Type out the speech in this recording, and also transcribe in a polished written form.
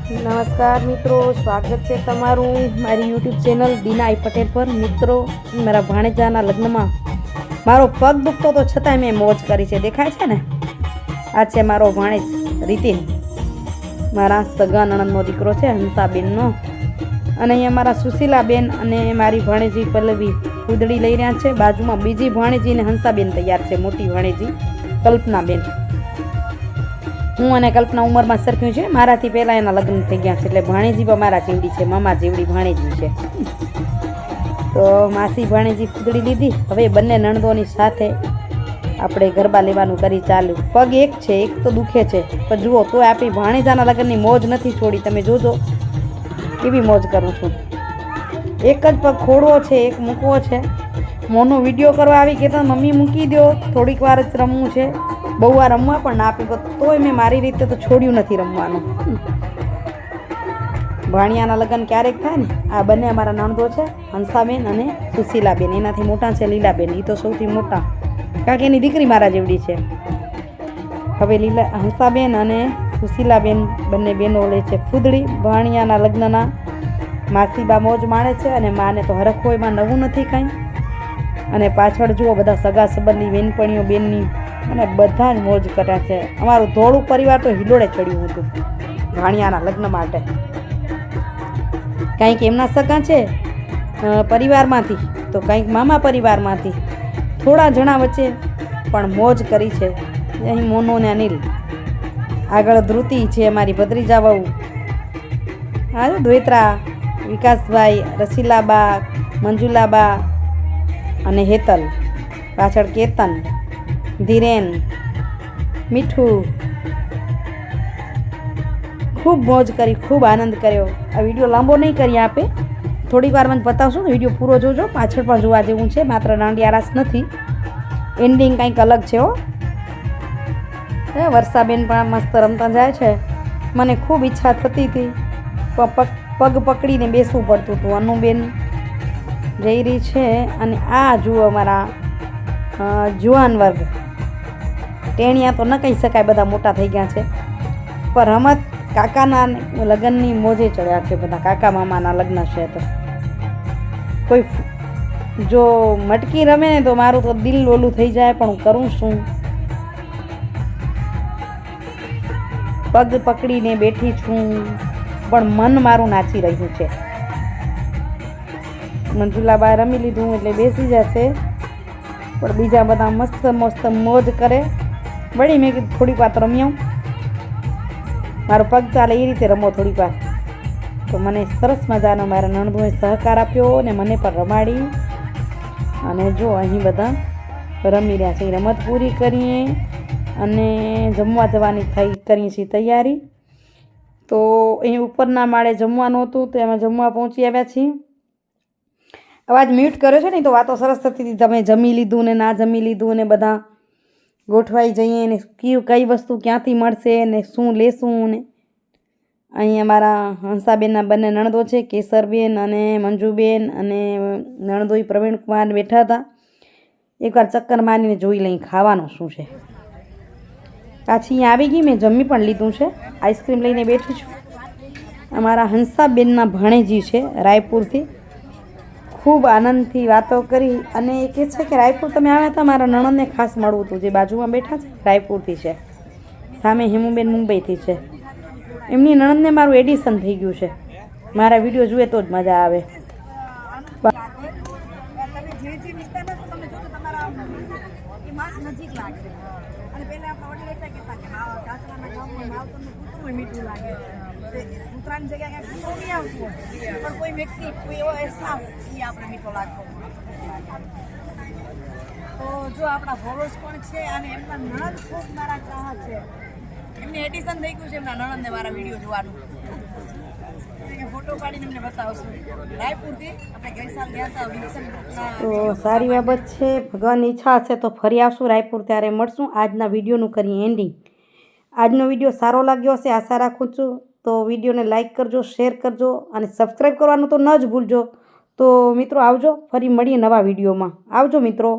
નમસ્કાર મિત્રો, સ્વાગત છે તમારું મારી યુટ્યુબ ચેનલ બીના આઈ પટેલ પર। મિત્રો, મારા ભાણેજાના લગ્નમાં મારો પગ દુખતો તો છતાંય મેં મોજ કરી છે। દેખાય છે ને, આ છે મારો ભાણેજ રીતિન, મારા સગા નણંદનો દીકરો છે, હંસાબેનનો। અને અહીંયા મારા સુશીલાબેન અને મારી ભાણેજી પલ્લવી કૂદડી લઈ રહ્યા છે। બાજુમાં બીજી ભાણેજી ને હંસાબેન તૈયાર છે, મોટી ભાણેજી કલ્પનાબેન। હું અને કલ્પના ઉંમરમાં સરખ્યું છે, મારાથી પહેલાં એના લગ્ન થઈ ગયા છે, એટલે ભાણેજી પણ મારા ચીવડી છે, મામા જેવડી ભાણેજી છે। તો માસી ભાણેજી કૂદડી લીધી, હવે બંને નણંદોની સાથે આપણે ગરબા લેવાનું કરી ચાલ્યું। પગ એક છે, એક તો દુખે છે, પણ જુઓ તો આપણી ભાણેજાના લગ્નની મોજ નથી છોડી। તમે જોજો કેવી મોજ કરું છું। એક જ પગ ખોડવો છે, એક મૂકવો છે। મોનો વિડીયો કરવા આવી કે તો મમ્મી મૂકી દો, થોડીક વાર જ રમવું છે। બહુ વાર રમવા પણ ના આપી, તોય મેં મારી રીતે તો છોડ્યું નથી રમવાનું। ભાણિયાના લગ્ન ક્યારેક થાય ને, આ બંને અમારા નણંદો છે, હંસાબેન અને સુશીલાબેન। એનાથી મોટા છે લીલાબેન, એ તો સૌથી મોટા, કારણ કે એની દીકરી મારા જેવડી છે। હવે હંસાબેન અને સુશીલાબેન બંને બહેનો લે છે કૂદડી। ભાણિયાના લગ્નના માસીબા મોજ માણે છે, અને માને તો હરખ હોય, એમાં નવું નથી કાંઈ। અને પાછળ જુઓ બધા સગા સંબંધી બેનપણીઓ બેનની, અને બધા જ મોજ કર્યા છે। અમારું ધોળું પરિવાર તો હિલોડે ચડ્યું હતું ભાણિયાના લગ્ન માટે, કંઈક એમના સગા છે પરિવારમાંથી, તો કંઈક મામા પરિવારમાંથી, થોડા જણા વચ્ચે પણ મોજ કરી છે। અહીં મોનો ને અનિલ, આગળ ધ્રુતિ છે અમારી ભત્રીજા વહુ, હા દ્વેત્રા, વિકાસભાઈ, રસીલાબા, મંજુલાબા અને હેતલ, પાછળ કેતન, ધીરેન, મીઠું, ખૂબ મોજ કરી, ખૂબ આનંદ કર્યો। આ વિડીયો લાંબો નહીં કરી આપે, થોડીક વારમાં બતાવશું, વિડીયો પૂરો જોજો। પાછળ પણ જોવા જેવું છે, માત્ર દાંડિયા રાસ નથી, એન્ડિંગ કંઈક અલગ છે હો। વર્ષાબેન પણ મસ્ત રમતા જાય છે। મને ખૂબ ઈચ્છા થતી હતી, પગ પકડીને બેસવું પડતું હતું। અનુબેન જઈ રહી છે, અને આ જુઓ અમારા જુવાન વર્ગ, ટેણિયા તો ન કહી શકાય, બધા મોટા થઈ ગયા છે, પણ રમત કાકાના લગ્નની મોજે ચડ્યા છે બધા। કાકા મામાના લગ્ન છે તો કોઈ જો મટકી રમે ને તો મારું તો દિલ ઓલું થઈ જાય, પણ હું કરું શું? પગ પકડીને બેઠી છું, પણ મન મારું નાચી રહ્યું છે। મંજુલાબા રમી લીધું એટલે બેસી જશે, પણ બીજા બધા મસ્ત મસ્ત મોજ કરે। વળી મેં કીધું થોડીક વાર રમી આવું, મારો પગ ચાલે એ રીતે રમો થોડીક વાર। તો મને સરસ મજાનો મારા નણંદોએ સહકાર આપ્યો ને મને પણ રમાડી। અને જો અહીં બધા રમી રહ્યા છે, રમત પૂરી કરીએ અને જમવા જવાની કરીએ છીએ તૈયારી। તો અહીં ઉપરના માળે જમવાનું હતું, તો એમાં જમવા પહોંચી આવ્યા છીએ। અવાજ મ્યુટ કર્યો છે ને, તો વાતો સરસ થતી હતી, તમે જમી લીધું ને ના જમી લીધું ને બધા ગોઠવાઈ જઈએ ને કઈ વસ્તુ ક્યાંથી મળશે ને શું લેશું ને। અહીં અમારા હંસાબેનના બંને નણંદો છે, કેસરબેન અને મંજુબેન, અને નણંદોઈ પ્રવીણકુમાર બેઠા હતા। એકવાર ચક્કર મારીને જોઈ લઈ ખાવાનું શું છે। પાછી અહીંયા આવી ગઈ, મેં જમી પણ લીધું છે, આઈસ્ક્રીમ લઈને બેઠી છું। અમારા હંસાબેનના ભાણેજી છે રાયપુરથી, ખૂબ આનંદથી વાતો કરી, અને એ કહે છે કે રાયપુર તમે આવ્યા હતા, મારા નણંદને ખાસ મળવું હતું, જે બાજુમાં બેઠા છે રાયપુરથી છે, સામે હેમુબેન મુંબઈથી છે, એમની નણંદને મારું એડિશન થઈ ગયું છે। મારા વિડીયો જુએ તો જ મજા આવે। તો જો આપણા ફોલોઅર્સ પણ છે, અને એમના નણંદ ખૂબ મારા ચાહક છે, એમને એડિશન થઈ ગયું છે એમના નણંદને મારા વિડીયો જોવાનું, ફોટો પાડીને એમને બતાવશું। રાયપુરથી આપણે ગઈ સાલ ગયા હતા વિલ્સન। તો સારી બાબત છે, ભગવાનની ઈચ્છા હશે તો ફરી આવશું રાયપુર, ત્યારે મળશું। આજના વિડીયોનું કરીએ એન્ડિંગ। આજનો વિડીયો સારો લાગ્યો હશે આશા રાખું છું, તો વિડીયોને લાઇક કરજો, શેર કરજો, અને સબસ્ક્રાઈબ કરવાનું તો ન જ ભૂલજો। તો મિત્રો આવજો, ફરી મળીએ નવા વિડીયોમાં। આવજો મિત્રો।